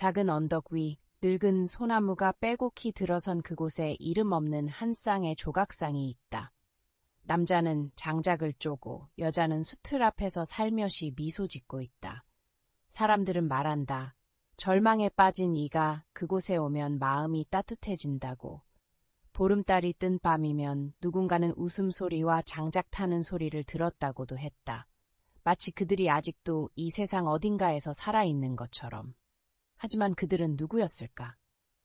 작은 언덕 위 늙은 소나무가 빼곡히 들어선 그곳에 이름 없는 한 쌍의 조각상이 있다. 남자는 장작을 쪼고 여자는 수틀 앞에서 살며시 미소 짓고 있다. 사람들은 말한다. 절망에 빠진 이가 그곳에 오면 마음이 따뜻해진다고. 보름달이 뜬 밤이면 누군가는 웃음소리와 장작 타는 소리를 들었다고도 했다. 마치 그들이 아직도 이 세상 어딘가에서 살아있는 것처럼. 하지만 그들은 누구였을까?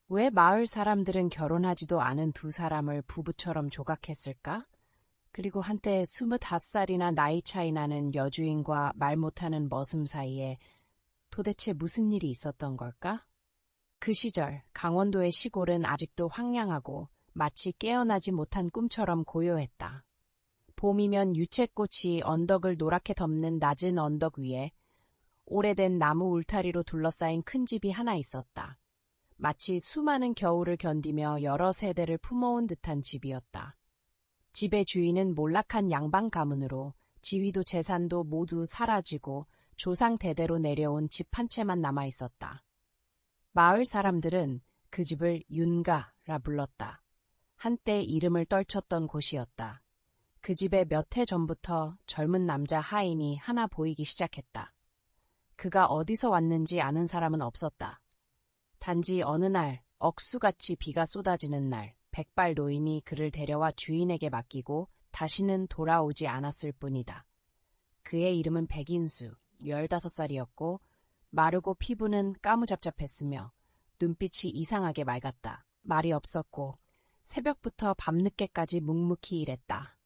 왜 마을 사람들은 결혼하지도 않은 두 사람을 부부처럼 조각했을까? 그리고 한때 25살이나 나이 차이 나는 여주인과 말 못하는 머슴 사이에 도대체 무슨 일이 있었던 걸까? 그 시절 강원도의 시골은 아직도 황량하고 마치 깨어나지 못한 꿈처럼 고요했다. 봄이면 유채꽃이 언덕을 노랗게 덮는 낮은 언덕 위에 오래된 나무 울타리로 둘러싸인 큰 집이 하나 있었다. 마치 수많은 겨울을 견디며 여러 세대를 품어온 듯한 집이었다. 집의 주인은 몰락한 양반 가문으로 지위도 재산도 모두 사라지고 조상 대대로 내려온 집 한 채만 남아 있었다. 마을 사람들은 그 집을 윤가라 불렀다. 한때 이름을 떨쳤던 곳이었다. 그 집에 몇 해 전부터 젊은 남자 하인이 하나 보이기 시작했다. 그가 어디서 왔는지 아는 사람은 없었다. 단지 어느 날 억수같이 비가 쏟아지는 날 백발 노인이 그를 데려와 주인에게 맡기고 다시는 돌아오지 않았을 뿐이다. 그의 이름은 백인수, 15살이었고 마르고 피부는 까무잡잡했으며 눈빛이 이상하게 맑았다. 말이 없었고 새벽부터 밤늦게까지 묵묵히 일했다.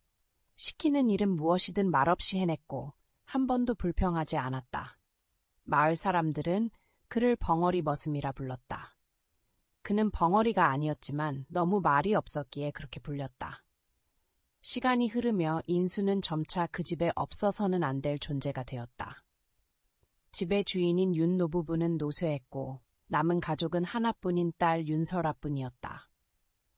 시키는 일은 무엇이든 말없이 해냈고 한 번도 불평하지 않았다. 마을 사람들은 그를 벙어리 머슴이라 불렀다. 그는 벙어리가 아니었지만 너무 말이 없었기에 그렇게 불렸다. 시간이 흐르며 인수는 점차 그 집에 없어서는 안 될 존재가 되었다. 집의 주인인 윤 노부부는 노쇠했고 남은 가족은 하나뿐인 딸 윤설아뿐이었다.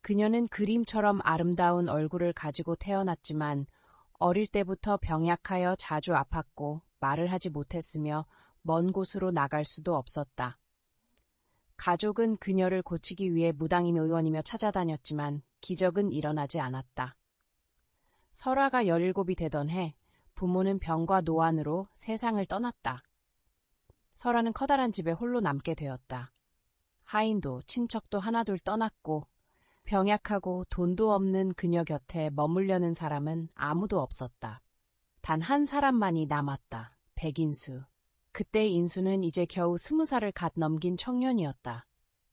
그녀는 그림처럼 아름다운 얼굴을 가지고 태어났지만 어릴 때부터 병약하여 자주 아팠고 말을 하지 못했으며 먼 곳으로 나갈 수도 없었다. 가족은 그녀를 고치기 위해 무당이며 의원이며 찾아다녔지만 기적은 일어나지 않았다. 설아가 17이 되던 해 부모는 병과 노안으로 세상을 떠났다. 설아는 커다란 집에 홀로 남게 되었다. 하인도 친척도 하나둘 떠났고 병약하고 돈도 없는 그녀 곁에 머물려는 사람은 아무도 없었다. 단 한 사람만이 남았다. 백인수. 그때 인수는 이제 겨우 20살을 갓 넘긴 청년이었다.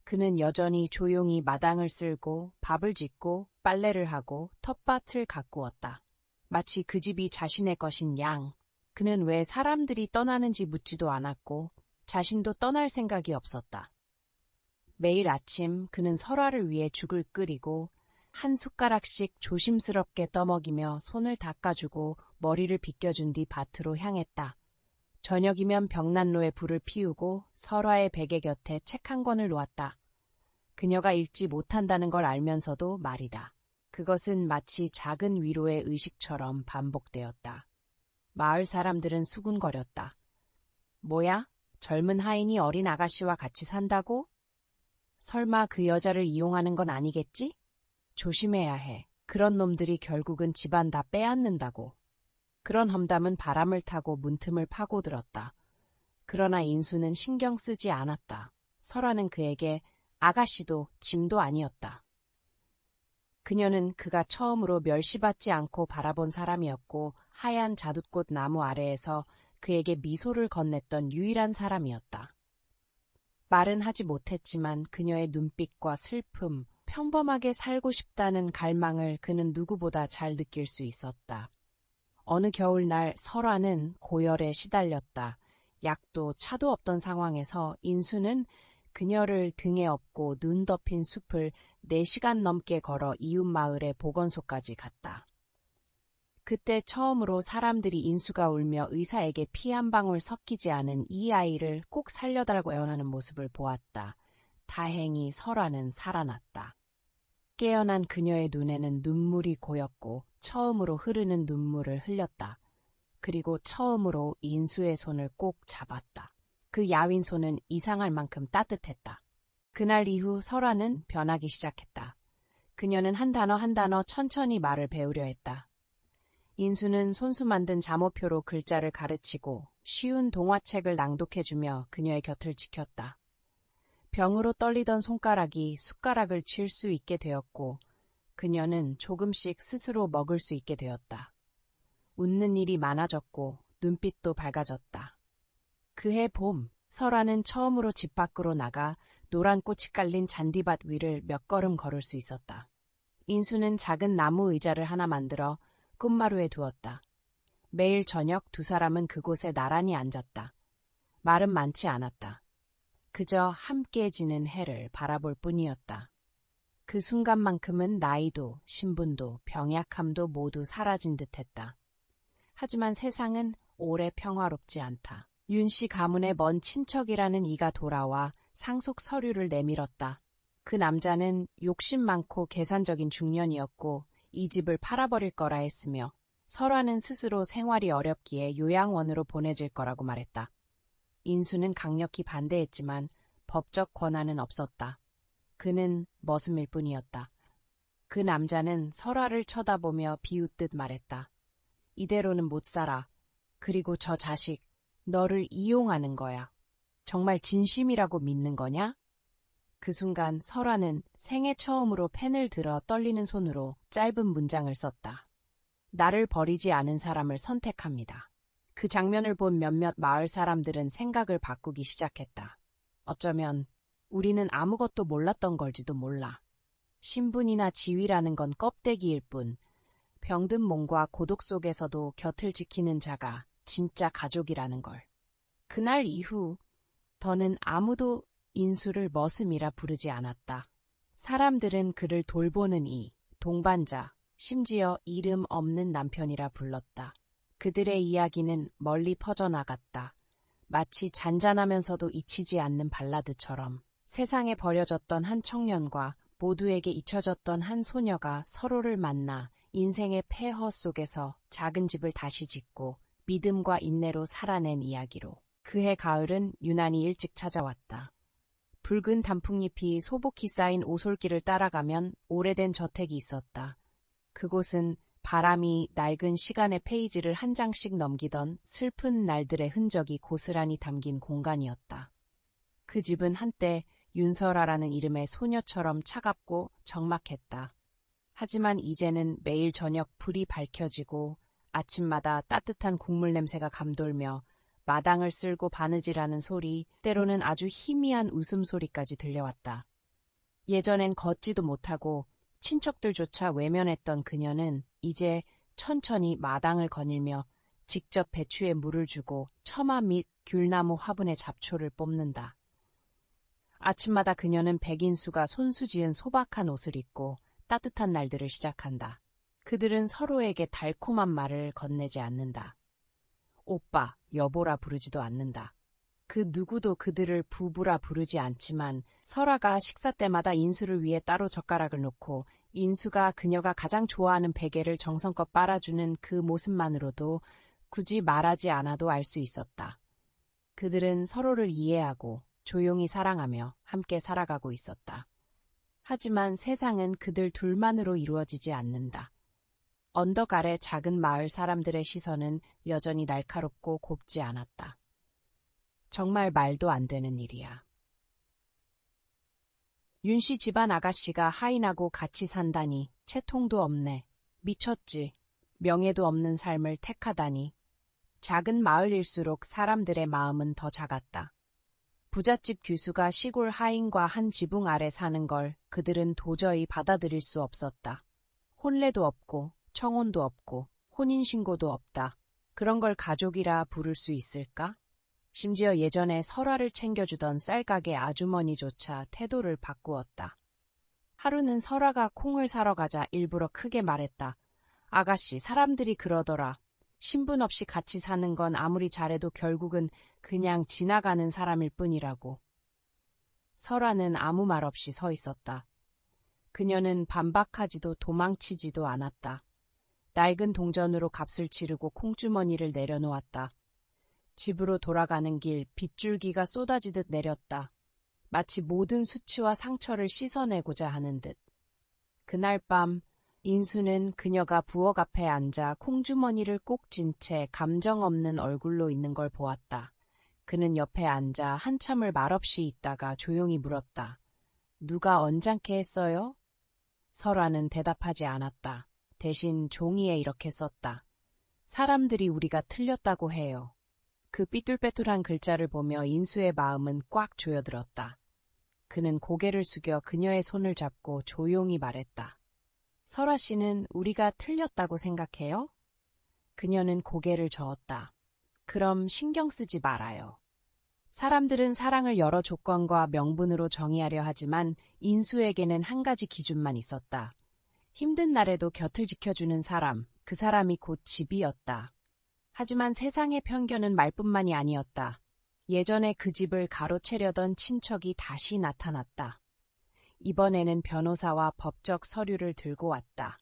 그는 여전히 조용히 마당을 쓸고 밥을 짓고 빨래를 하고 텃밭을 가꾸었다. 마치 그 집이 자신의 것인 양. 그는 왜 사람들이 떠나는지 묻지도 않았고 자신도 떠날 생각이 없었다. 매일 아침 그는 설화를 위해 죽을 끓이고 한 숟가락씩 조심스럽게 떠먹이며 손을 닦아주고 머리를 빗겨준 뒤 밭으로 향했다. 저녁이면 벽난로에 불을 피우고 설화의 베개 곁에 책 한 권을 놓았다. 그녀가 읽지 못한다는 걸 알면서도 말이다. 그것은 마치 작은 위로의 의식처럼 반복되었다. 마을 사람들은 수군거렸다. 뭐야? 젊은 하인이 어린 아가씨와 같이 산다고? 설마 그 여자를 이용하는 건 아니겠지? 조심해야 해. 그런 놈들이 결국은 집안 다 빼앗는다고. 그런 험담은 바람을 타고 문틈을 파고들었다. 그러나 인수는 신경 쓰지 않았다. 설화는 그에게 아가씨도 짐도 아니었다. 그녀는 그가 처음으로 멸시받지 않고 바라본 사람이었고 하얀 자두꽃 나무 아래에서 그에게 미소를 건넸던 유일한 사람이었다. 말은 하지 못했지만 그녀의 눈빛과 슬픔, 평범하게 살고 싶다는 갈망을 그는 누구보다 잘 느낄 수 있었다. 어느 겨울날 설화는 고열에 시달렸다. 약도 차도 없던 상황에서 인수는 그녀를 등에 업고 눈 덮인 숲을 4시간 넘게 걸어 이웃 마을의 보건소까지 갔다. 그때 처음으로 사람들이 인수가 울며 의사에게 피 한 방울 섞이지 않은 이 아이를 꼭 살려달라고 애원하는 모습을 보았다. 다행히 설화는 살아났다. 깨어난 그녀의 눈에는 눈물이 고였고 처음으로 흐르는 눈물을 흘렸다. 그리고 처음으로 인수의 손을 꼭 잡았다. 그 야윈 손은 이상할 만큼 따뜻했다. 그날 이후 설아는 변하기 시작했다. 그녀는 한 단어 한 단어 천천히 말을 배우려 했다. 인수는 손수 만든 잠옷표로 글자를 가르치고 쉬운 동화책을 낭독해주며 그녀의 곁을 지켰다. 병으로 떨리던 손가락이 숟가락을 쥘 수 있게 되었고 그녀는 조금씩 스스로 먹을 수 있게 되었다. 웃는 일이 많아졌고 눈빛도 밝아졌다. 그해 봄, 설아는 처음으로 집 밖으로 나가 노란 꽃이 깔린 잔디밭 위를 몇 걸음 걸을 수 있었다. 인수는 작은 나무 의자를 하나 만들어 끝마루에 두었다. 매일 저녁 두 사람은 그곳에 나란히 앉았다. 말은 많지 않았다. 그저 함께 지는 해를 바라볼 뿐이었다. 그 순간만큼은 나이도 신분도 병약함도 모두 사라진 듯했다. 하지만 세상은 오래 평화롭지 않다. 윤씨 가문의 먼 친척이라는 이가 돌아와 상속 서류를 내밀었다. 그 남자는 욕심 많고 계산적인 중년이었고 이 집을 팔아버릴 거라 했으며 설아는 스스로 생활이 어렵기에 요양원으로 보내질 거라고 말했다. 인수는 강력히 반대했지만 법적 권한은 없었다. 그는 머슴일 뿐이었다. 그 남자는 설아를 쳐다보며 비웃듯 말했다. 이대로는 못 살아. 그리고 저 자식, 너를 이용하는 거야. 정말 진심이라고 믿는 거냐? 그 순간 설아는 생애 처음으로 펜을 들어 떨리는 손으로 짧은 문장을 썼다. 나를 버리지 않은 사람을 선택합니다. 그 장면을 본 몇몇 마을 사람들은 생각을 바꾸기 시작했다. 어쩌면 우리는 아무것도 몰랐던 걸지도 몰라. 신분이나 지위라는 건 껍데기일 뿐 병든 몸과 고독 속에서도 곁을 지키는 자가 진짜 가족이라는 걸. 그날 이후 더는 아무도 인수를 머슴이라 부르지 않았다. 사람들은 그를 돌보는 이, 동반자, 심지어 이름 없는 남편이라 불렀다. 그들의 이야기는 멀리 퍼져나갔다. 마치 잔잔하면서도 잊히지 않는 발라드처럼 세상에 버려졌던 한 청년과 모두에게 잊혀졌던 한 소녀가 서로를 만나 인생의 폐허 속에서 작은 집을 다시 짓고 믿음과 인내로 살아낸 이야기로. 그해 가을은 유난히 일찍 찾아왔다. 붉은 단풍잎이 소복히 쌓인 오솔길을 따라가면 오래된 저택이 있었다. 그곳은 바람이 낡은 시간의 페이지를 한 장씩 넘기던 슬픈 날들의 흔적이 고스란히 담긴 공간이었다. 그 집은 한때 윤설아라는 이름의 소녀처럼 차갑고 적막했다. 하지만 이제는 매일 저녁 불이 밝혀지고 아침마다 따뜻한 국물 냄새가 감돌며 마당을 쓸고 바느질하는 소리, 때로는 아주 희미한 웃음소리까지 들려왔다. 예전엔 걷지도 못하고 친척들조차 외면했던 그녀는 이제 천천히 마당을 거닐며 직접 배추에 물을 주고 처마 및 귤나무 화분의 잡초를 뽑는다. 아침마다 그녀는 백인수가 손수 지은 소박한 옷을 입고 따뜻한 날들을 시작한다. 그들은 서로에게 달콤한 말을 건네지 않는다. 오빠, 여보라 부르지도 않는다. 그 누구도 그들을 부부라 부르지 않지만 설아가 식사 때마다 인수를 위해 따로 젓가락을 놓고 인수가 그녀가 가장 좋아하는 베개를 정성껏 빨아주는 그 모습만으로도 굳이 말하지 않아도 알 수 있었다. 그들은 서로를 이해하고 조용히 사랑하며 함께 살아가고 있었다. 하지만 세상은 그들 둘만으로 이루어지지 않는다. 언덕 아래 작은 마을 사람들의 시선은 여전히 날카롭고 곱지 않았다. 정말 말도 안 되는 일이야. 윤씨 집안 아가씨가 하인하고 같이 산다니 채통도 없네. 미쳤지. 명예도 없는 삶을 택하다니. 작은 마을일수록 사람들의 마음은 더 작았다. 부잣집 규수가 시골 하인과 한 지붕 아래 사는 걸 그들은 도저히 받아들일 수 없었다. 혼례도 없고 청혼도 없고 혼인신고도 없다. 그런 걸 가족이라 부를 수 있을까? 심지어 예전에 설화를 챙겨주던 쌀가게 아주머니조차 태도를 바꾸었다. 하루는 설화가 콩을 사러 가자 일부러 크게 말했다. 아가씨, 사람들이 그러더라. 신분 없이 같이 사는 건 아무리 잘해도 결국은 그냥 지나가는 사람일 뿐이라고. 설화는 아무 말 없이 서 있었다. 그녀는 반박하지도 도망치지도 않았다. 낡은 동전으로 값을 치르고 콩주머니를 내려놓았다. 집으로 돌아가는 길 빗줄기가 쏟아지듯 내렸다. 마치 모든 수치와 상처를 씻어내고자 하는 듯. 그날 밤 인수는 그녀가 부엌 앞에 앉아 콩주머니를 꼭 쥔 채 감정 없는 얼굴로 있는 걸 보았다. 그는 옆에 앉아 한참을 말없이 있다가 조용히 물었다. 누가 언짢게 했어요? 설아는 대답하지 않았다. 대신 종이에 이렇게 썼다. 사람들이 우리가 틀렸다고 해요. 그 삐뚤빼뚤한 글자를 보며 인수의 마음은 꽉 조여들었다. 그는 고개를 숙여 그녀의 손을 잡고 조용히 말했다. 설아 씨는 우리가 틀렸다고 생각해요? 그녀는 고개를 저었다. 그럼 신경 쓰지 말아요. 사람들은 사랑을 여러 조건과 명분으로 정의하려 하지만 인수에게는 한 가지 기준만 있었다. 힘든 날에도 곁을 지켜주는 사람, 그 사람이 곧 집이었다. 하지만 세상의 편견은 말뿐만이 아니었다. 예전에 그 집을 가로채려던 친척이 다시 나타났다. 이번에는 변호사와 법적 서류를 들고 왔다.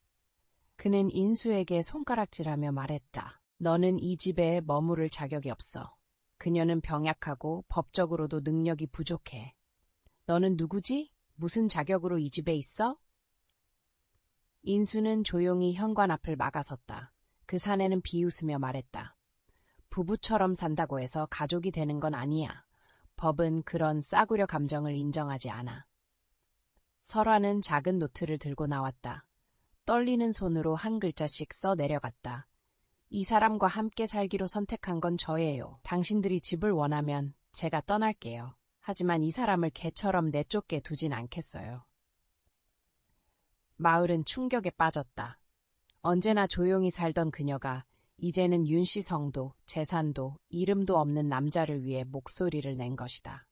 그는 인수에게 손가락질하며 말했다. 너는 이 집에 머무를 자격이 없어. 그녀는 병약하고 법적으로도 능력이 부족해. 너는 누구지? 무슨 자격으로 이 집에 있어? 인수는 조용히 현관 앞을 막아섰다. 그 사내는 비웃으며 말했다. 부부처럼 산다고 해서 가족이 되는 건 아니야. 법은 그런 싸구려 감정을 인정하지 않아. 설아는 작은 노트를 들고 나왔다. 떨리는 손으로 한 글자씩 써 내려갔다. 이 사람과 함께 살기로 선택한 건 저예요. 당신들이 집을 원하면 제가 떠날게요. 하지만 이 사람을 개처럼 내쫓게 두진 않겠어요. 마을은 충격에 빠졌다. 언제나 조용히 살던 그녀가 이제는 윤씨성도 재산도 이름도 없는 남자를 위해 목소리를 낸 것이다.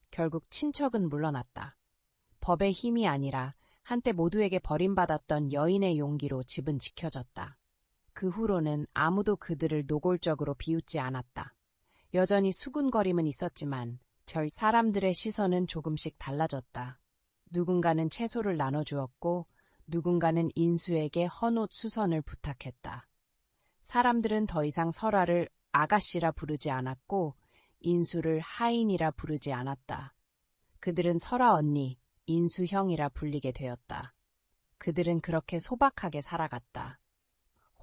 결국 친척은 물러났다. 법의 힘이 아니라 한때 모두에게 버림받았던 여인의 용기로 집은 지켜졌다. 그 후로는 아무도 그들을 노골적으로 비웃지 않았다. 여전히 수군거림은 있었지만 사람들의 시선은 조금씩 달라졌다. 누군가는 채소를 나눠주었고 누군가는 인수에게 헌옷 수선을 부탁했다. 사람들은 더 이상 설아를 아가씨라 부르지 않았고 인수를 하인이라 부르지 않았다. 그들은 설아 언니, 인수 형이라 불리게 되었다. 그들은 그렇게 소박하게 살아갔다.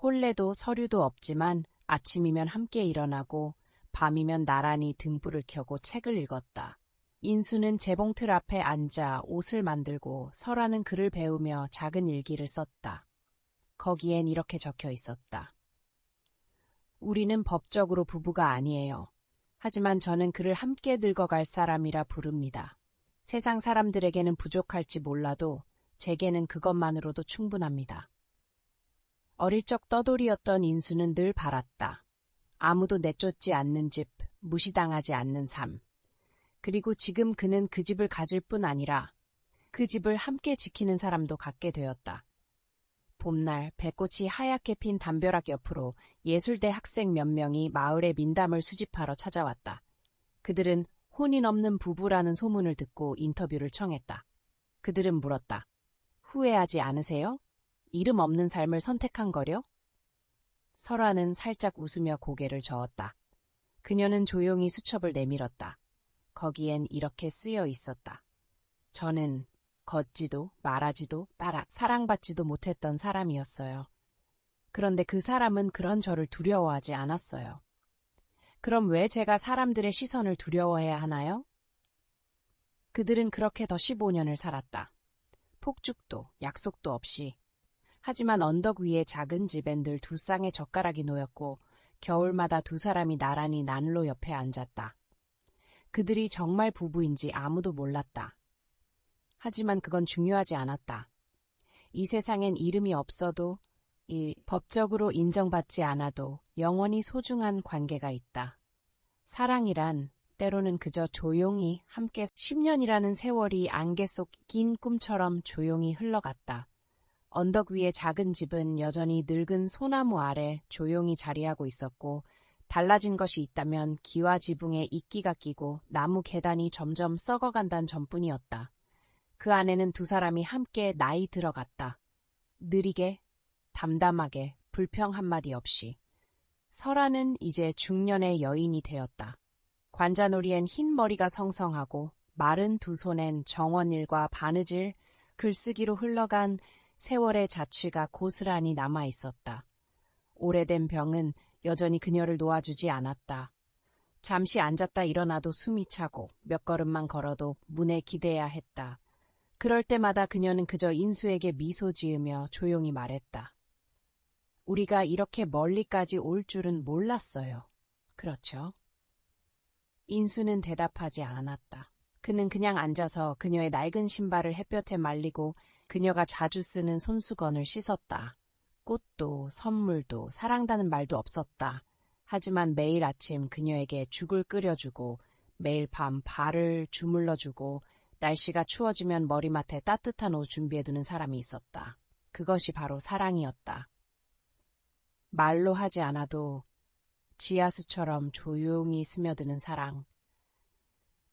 혼례도 서류도 없지만 아침이면 함께 일어나고 밤이면 나란히 등불을 켜고 책을 읽었다. 인수는 재봉틀 앞에 앉아 옷을 만들고 설아는 글을 배우며 작은 일기를 썼다. 거기엔 이렇게 적혀 있었다. 우리는 법적으로 부부가 아니에요. 하지만 저는 그를 함께 늙어갈 사람이라 부릅니다. 세상 사람들에게는 부족할지 몰라도 제게는 그것만으로도 충분합니다. 어릴 적 떠돌이였던 인수는 늘 바랐다. 아무도 내쫓지 않는 집, 무시당하지 않는 삶. 그리고 지금 그는 그 집을 가질 뿐 아니라 그 집을 함께 지키는 사람도 갖게 되었다. 봄날 배꽃이 하얗게 핀 담벼락 옆으로 예술대 학생 몇 명이 마을의 민담을 수집하러 찾아왔다. 그들은 혼인 없는 부부라는 소문을 듣고 인터뷰를 청했다. 그들은 물었다. 후회하지 않으세요? 이름 없는 삶을 선택한 거려? 설아는 살짝 웃으며 고개를 저었다. 그녀는 조용히 수첩을 내밀었다. 거기엔 이렇게 쓰여 있었다. 저는 걷지도 말하지도 사랑받지도 못했던 사람이었어요. 그런데 그 사람은 그런 저를 두려워하지 않았어요. 그럼 왜 제가 사람들의 시선을 두려워해야 하나요? 그들은 그렇게 더 15년을 살았다. 폭죽도 약속도 없이. 하지만 언덕 위의 작은 집엔 늘 두 쌍의 젓가락이 놓였고 겨울마다 두 사람이 나란히 난로 옆에 앉았다. 그들이 정말 부부인지 아무도 몰랐다. 하지만 그건 중요하지 않았다. 이 세상엔 이름이 없어도 법적으로 인정받지 않아도 영원히 소중한 관계가 있다. 사랑이란 때로는 그저 조용히 함께 10년이라는 세월이 안개 속 긴 꿈처럼 조용히 흘러갔다. 언덕 위의 작은 집은 여전히 늙은 소나무 아래 조용히 자리하고 있었고 달라진 것이 있다면 기와 지붕에 이끼가 끼고 나무 계단이 점점 썩어간다는 점뿐이었다. 그 안에는 두 사람이 함께 나이 들어갔다. 느리게, 담담하게, 불평 한마디 없이. 설아는 이제 중년의 여인이 되었다. 관자놀이엔 흰 머리가 성성하고 마른 두 손엔 정원일과 바느질, 글쓰기로 흘러간 세월의 자취가 고스란히 남아 있었다. 오래된 병은 여전히 그녀를 놓아주지 않았다. 잠시 앉았다 일어나도 숨이 차고 몇 걸음만 걸어도 문에 기대야 했다. 그럴 때마다 그녀는 그저 인수에게 미소 지으며 조용히 말했다. 우리가 이렇게 멀리까지 올 줄은 몰랐어요. 그렇죠? 인수는 대답하지 않았다. 그는 그냥 앉아서 그녀의 낡은 신발을 햇볕에 말리고 그녀가 자주 쓰는 손수건을 씻었다. 꽃도 선물도 사랑다는 말도 없었다. 하지만 매일 아침 그녀에게 죽을 끓여주고 매일 밤 발을 주물러주고 날씨가 추워지면 머리맡에 따뜻한 옷 준비해두는 사람이 있었다. 그것이 바로 사랑이었다. 말로 하지 않아도 지하수처럼 조용히 스며드는 사랑.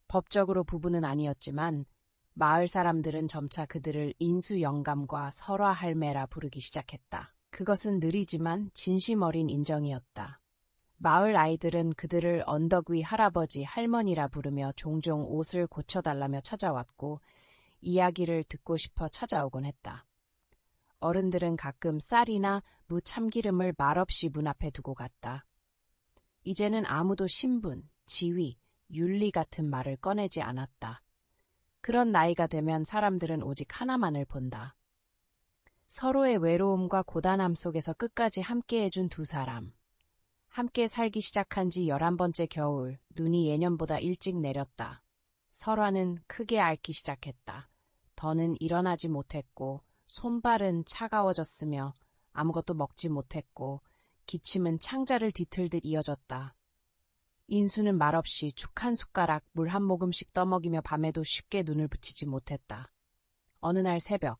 법적으로 부부는 아니었지만 마을 사람들은 점차 그들을 인수 영감과 설화 할매라 부르기 시작했다. 그것은 느리지만 진심 어린 인정이었다. 마을 아이들은 그들을 언덕 위 할아버지, 할머니라 부르며 종종 옷을 고쳐달라며 찾아왔고 이야기를 듣고 싶어 찾아오곤 했다. 어른들은 가끔 쌀이나 무 참기름을 말없이 문 앞에 두고 갔다. 이제는 아무도 신분, 지위, 윤리 같은 말을 꺼내지 않았다. 그런 나이가 되면 사람들은 오직 하나만을 본다. 서로의 외로움과 고단함 속에서 끝까지 함께해준 두 사람. 함께 살기 시작한 지 11번째 겨울, 눈이 예년보다 일찍 내렸다. 설화는 크게 앓기 시작했다. 더는 일어나지 못했고 손발은 차가워졌으며 아무것도 먹지 못했고 기침은 창자를 뒤틀듯 이어졌다. 인수는 말없이 죽 한 숟가락 물 한 모금씩 떠먹이며 밤에도 쉽게 눈을 붙이지 못했다. 어느 날 새벽,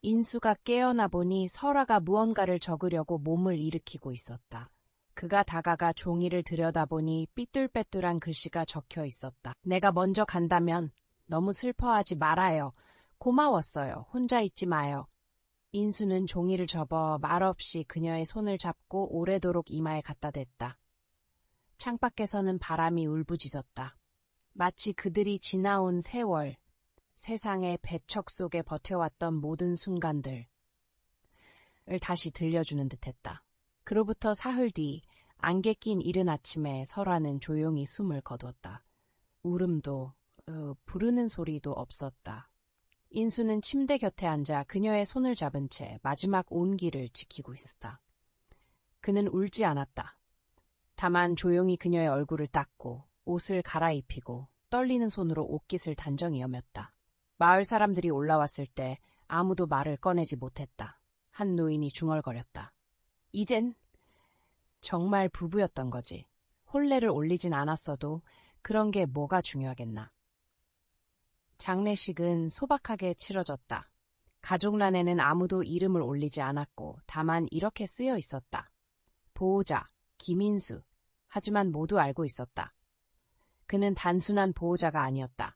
인수가 깨어나 보니 설화가 무언가를 적으려고 몸을 일으키고 있었다. 그가 다가가 종이를 들여다보니 삐뚤빼뚤한 글씨가 적혀 있었다. 내가 먼저 간다면 너무 슬퍼하지 말아요. 고마웠어요. 혼자 있지 마요. 인수는 종이를 접어 말없이 그녀의 손을 잡고 오래도록 이마에 갖다 댔다. 창밖에서는 바람이 울부짖었다. 마치 그들이 지나온 세월, 세상의 배척 속에 버텨왔던 모든 순간들을 다시 들려주는 듯했다. 그로부터 사흘 뒤 안개 낀 이른 아침에 설화는 조용히 숨을 거두었다. 울음도 부르는 소리도 없었다. 인수는 침대 곁에 앉아 그녀의 손을 잡은 채 마지막 온기를 지키고 있었다. 그는 울지 않았다. 다만 조용히 그녀의 얼굴을 닦고 옷을 갈아입히고 떨리는 손으로 옷깃을 단정히 여몄다. 마을 사람들이 올라왔을 때 아무도 말을 꺼내지 못했다. 한 노인이 중얼거렸다. 이젠 정말 부부였던 거지. 혼례를 올리진 않았어도 그런 게 뭐가 중요하겠나. 장례식은 소박하게 치러졌다. 가족란에는 아무도 이름을 올리지 않았고 다만 이렇게 쓰여 있었다. 보호자, 김인수. 하지만 모두 알고 있었다. 그는 단순한 보호자가 아니었다.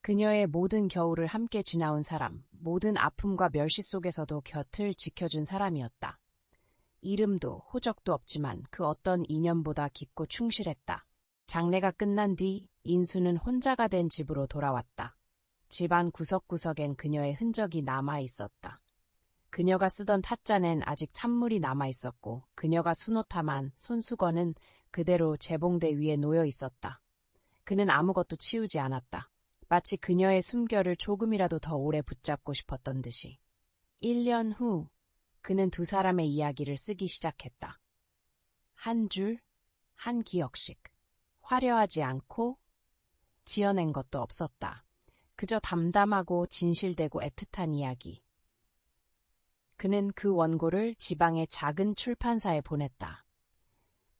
그녀의 모든 겨울을 함께 지나온 사람, 모든 아픔과 멸시 속에서도 곁을 지켜준 사람이었다. 이름도 호적도 없지만 그 어떤 인연보다 깊고 충실했다. 장례가 끝난 뒤 인수는 혼자가 된 집으로 돌아왔다. 집안 구석구석엔 그녀의 흔적이 남아 있었다. 그녀가 쓰던 찻잔엔 아직 찬물이 남아 있었고 그녀가 수놓다만 손수건은 그대로 재봉대 위에 놓여 있었다. 그는 아무것도 치우지 않았다. 마치 그녀의 숨결을 조금이라도 더 오래 붙잡고 싶었던 듯이. 1년 후 그는 두 사람의 이야기를 쓰기 시작했다. 한 줄, 한 기억씩. 화려하지 않고 지어낸 것도 없었다. 그저 담담하고 진실되고 애틋한 이야기. 그는 그 원고를 지방의 작은 출판사에 보냈다.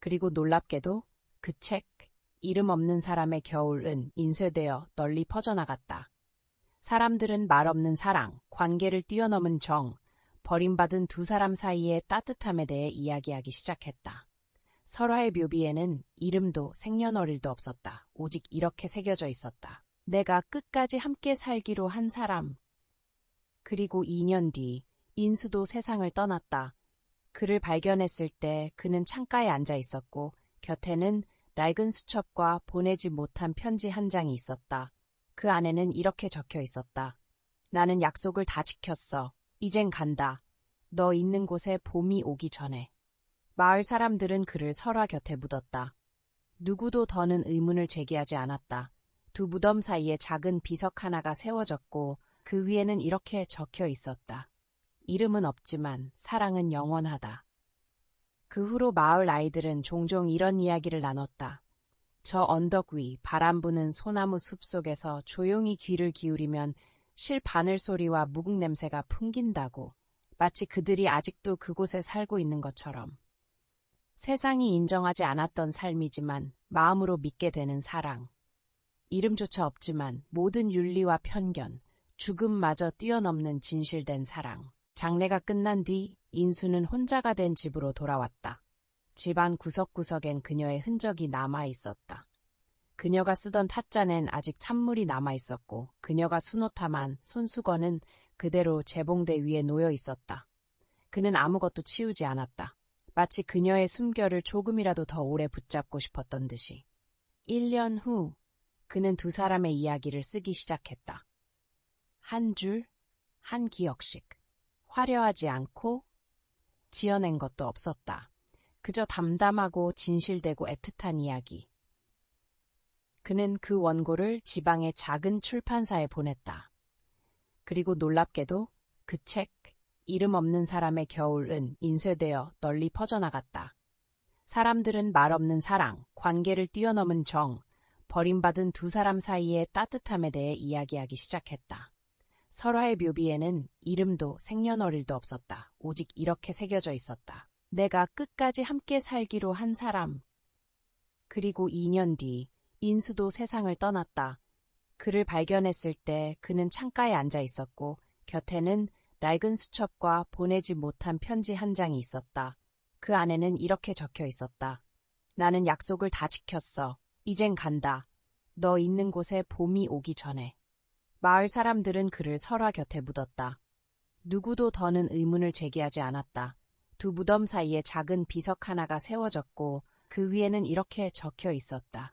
그리고 놀랍게도 그 책, 이름 없는 사람의 겨울은 인쇄되어 널리 퍼져나갔다. 사람들은 말 없는 사랑, 관계를 뛰어넘은 정, 버림받은 두 사람 사이의 따뜻함에 대해 이야기하기 시작했다. 설화의 묘비에는 이름도 생년월일도 없었다. 오직 이렇게 새겨져 있었다. 내가 끝까지 함께 살기로 한 사람. 그리고 2년 뒤 인수도 세상을 떠났다. 그를 발견했을 때 그는 창가에 앉아 있었고 곁에는 낡은 수첩과 보내지 못한 편지 한 장이 있었다. 그 안에는 이렇게 적혀 있었다. 나는 약속을 다 지켰어. 이젠 간다. 너 있는 곳에 봄이 오기 전에. 마을 사람들은 그를 설화 곁에 묻었다. 누구도 더는 의문을 제기하지 않았다. 두 무덤 사이에 작은 비석 하나가 세워졌고 그 위에는 이렇게 적혀 있었다. 이름은 없지만 사랑은 영원하다. 그 후로 마을 아이들은 종종 이런 이야기를 나눴다. 저 언덕 위 바람 부는 소나무 숲 속에서 조용히 귀를 기울이면 실 바늘 소리와 묵은 냄새가 풍긴다고. 마치 그들이 아직도 그곳에 살고 있는 것처럼. 세상이 인정하지 않았던 삶이지만 마음으로 믿게 되는 사랑. 이름조차 없지만 모든 윤리와 편견, 죽음마저 뛰어넘는 진실된 사랑. 장례가 끝난 뒤 인수는 혼자가 된 집으로 돌아왔다. 집안 구석구석엔 그녀의 흔적이 남아 있었다. 그녀가 쓰던 찻잔엔 아직 찬물이 남아 있었고 그녀가 수놓다만 손수건은 그대로 재봉대 위에 놓여 있었다. 그는 아무것도 치우지 않았다. 마치 그녀의 숨결을 조금이라도 더 오래 붙잡고 싶었던 듯이. 1년 후 그는 두 사람의 이야기를 쓰기 시작했다. 한 줄, 한 기억씩. 화려하지 않고 지어낸 것도 없었다. 그저 담담하고 진실되고 애틋한 이야기. 그는 그 원고를 지방의 작은 출판사에 보냈다. 그리고 놀랍게도 그 책, 이름 없는 사람의 겨울은 인쇄되어 널리 퍼져나갔다. 사람들은 말 없는 사랑, 관계를 뛰어넘은 정, 버림받은 두 사람 사이의 따뜻함에 대해 이야기하기 시작했다. 설화의 묘비에는 이름도 생년월일도 없었다. 오직 이렇게 새겨져 있었다. 내가 끝까지 함께 살기로 한 사람. 그리고 2년 뒤 인수도 세상을 떠났다. 그를 발견했을 때 그는 창가에 앉아 있었고 곁에는 낡은 수첩과 보내지 못한 편지 한 장이 있었다. 그 안에는 이렇게 적혀 있었다. 나는 약속을 다 지켰어. 이젠 간다. 너 있는 곳에 봄이 오기 전에. 마을 사람들은 그를 설화 곁에 묻었다. 누구도 더는 의문을 제기하지 않았다. 두 무덤 사이에 작은 비석 하나가 세워졌고 그 위에는 이렇게 적혀 있었다.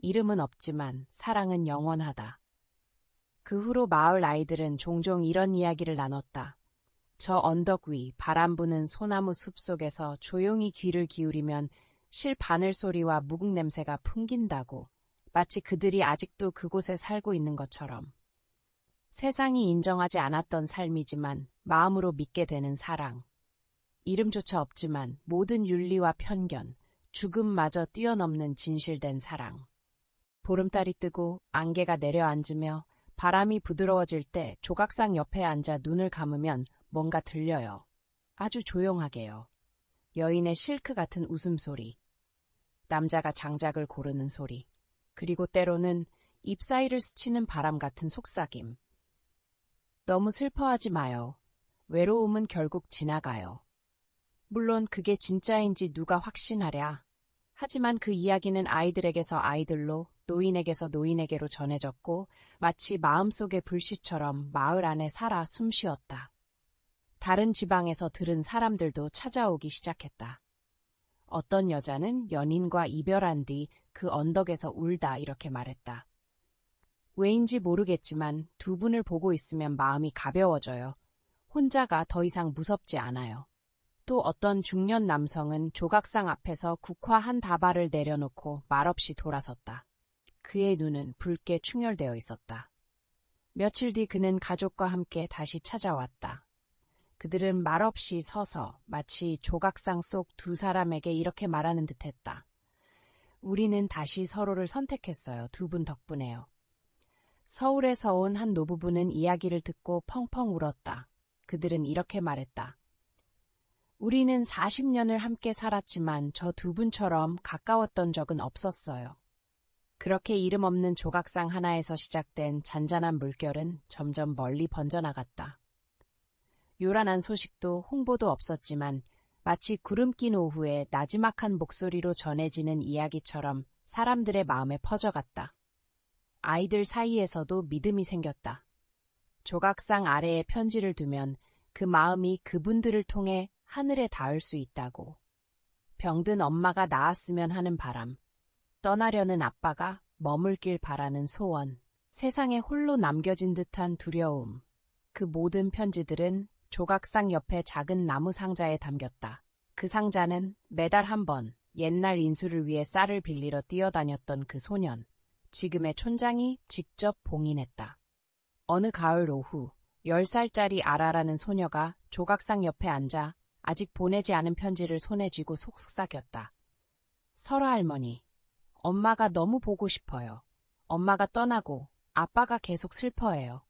이름은 없지만 사랑은 영원하다. 그 후로 마을 아이들은 종종 이런 이야기를 나눴다. 저 언덕 위 바람 부는 소나무 숲 속에서 조용히 귀를 기울이면 실 바늘 소리와 묵은 냄새가 풍긴다고. 마치 그들이 아직도 그곳에 살고 있는 것처럼. 세상이 인정하지 않았던 삶이지만 마음으로 믿게 되는 사랑. 이름조차 없지만 모든 윤리와 편견, 죽음마저 뛰어넘는 진실된 사랑. 보름달이 뜨고 안개가 내려앉으며 바람이 부드러워질 때 조각상 옆에 앉아 눈을 감으면 뭔가 들려요. 아주 조용하게요. 여인의 실크 같은 웃음소리. 남자가 장작을 고르는 소리. 그리고 때로는 잎 사이를 스치는 바람 같은 속삭임. 너무 슬퍼하지 마요. 외로움은 결국 지나가요. 물론 그게 진짜인지 누가 확신하랴. 하지만 그 이야기는 아이들에게서 아이들로, 노인에게서 노인에게로 전해졌고 마치 마음속의 불씨처럼 마을 안에 살아 숨쉬었다. 다른 지방에서 들은 사람들도 찾아오기 시작했다. 어떤 여자는 연인과 이별한 뒤 그 언덕에서 울다 이렇게 말했다. 왜인지 모르겠지만 두 분을 보고 있으면 마음이 가벼워져요. 혼자가 더 이상 무섭지 않아요. 또 어떤 중년 남성은 조각상 앞에서 국화 한 다발을 내려놓고 말없이 돌아섰다. 그의 눈은 붉게 충혈되어 있었다. 며칠 뒤 그는 가족과 함께 다시 찾아왔다. 그들은 말없이 서서 마치 조각상 속 두 사람에게 이렇게 말하는 듯했다. 우리는 다시 서로를 선택했어요. 두 분 덕분에요. 서울에서 온 한 노부부는 이야기를 듣고 펑펑 울었다. 그들은 이렇게 말했다. 우리는 40년을 함께 살았지만 저 두 분처럼 가까웠던 적은 없었어요. 그렇게 이름 없는 조각상 하나에서 시작된 잔잔한 물결은 점점 멀리 번져나갔다. 요란한 소식도 홍보도 없었지만 마치 구름 낀 오후에 나지막한 목소리로 전해지는 이야기처럼 사람들의 마음에 퍼져갔다. 아이들 사이에서도 믿음이 생겼다. 조각상 아래에 편지를 두면 그 마음이 그분들을 통해 하늘에 닿을 수 있다고. 병든 엄마가 나았으면 하는 바람, 떠나려는 아빠가 머물길 바라는 소원, 세상에 홀로 남겨진 듯한 두려움. 그 모든 편지들은 조각상 옆에 작은 나무 상자에 담겼다. 그 상자는 매달 한 번 옛날 인수를 위해 쌀을 빌리러 뛰어다녔던 그 소년, 지금의 촌장이 직접 봉인했다. 어느 가을 오후 10살짜리 아라라는 소녀가 조각상 옆에 앉아 아직 보내지 않은 편지를 손에 쥐고 속삭였다. 설아 할머니, 엄마가 너무 보고 싶어요. 엄마가 떠나고 아빠가 계속 슬퍼해요.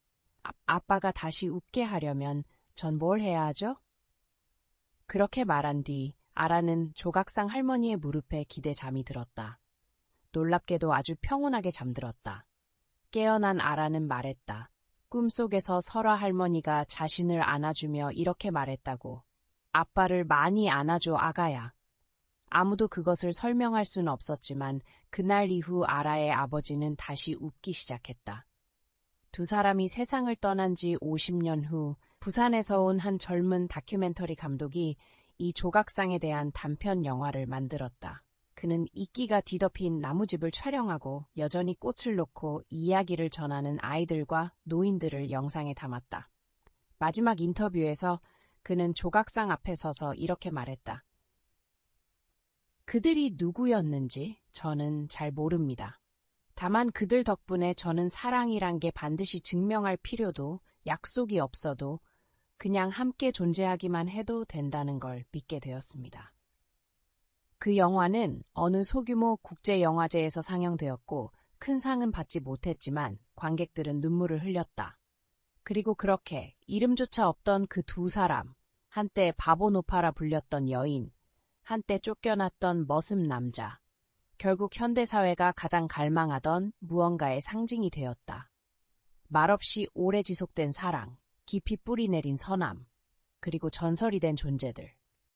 아빠가 다시 웃게 하려면 전 뭘 해야 하죠? 그렇게 말한 뒤 아라는 조각상 할머니의 무릎에 기대 잠이 들었다. 놀랍게도 아주 평온하게 잠들었다. 깨어난 아라는 말했다. 꿈속에서 설아 할머니가 자신을 안아주며 이렇게 말했다고. 아빠를 많이 안아줘, 아가야. 아무도 그것을 설명할 수는 없었지만 그날 이후 아라의 아버지는 다시 웃기 시작했다. 두 사람이 세상을 떠난 지 50년 후 부산에서 온 한 젊은 다큐멘터리 감독이 이 조각상에 대한 단편 영화를 만들었다. 그는 이끼가 뒤덮인 나무집을 촬영하고 여전히 꽃을 놓고 이야기를 전하는 아이들과 노인들을 영상에 담았다. 마지막 인터뷰에서 그는 조각상 앞에 서서 이렇게 말했다. 그들이 누구였는지 저는 잘 모릅니다. 다만 그들 덕분에 저는 사랑이란 게 반드시 증명할 필요도 약속이 없어도 그냥 함께 존재하기만 해도 된다는 걸 믿게 되었습니다. 그 영화는 어느 소규모 국제영화제에서 상영되었고 큰 상은 받지 못했지만 관객들은 눈물을 흘렸다. 그리고 그렇게 이름조차 없던 그 두 사람, 한때 바보노파라 불렸던 여인, 한때 쫓겨났던 머슴 남자, 결국 현대사회가 가장 갈망하던 무언가의 상징이 되었다. 말없이 오래 지속된 사랑, 깊이 뿌리내린 선함, 그리고 전설이 된 존재들.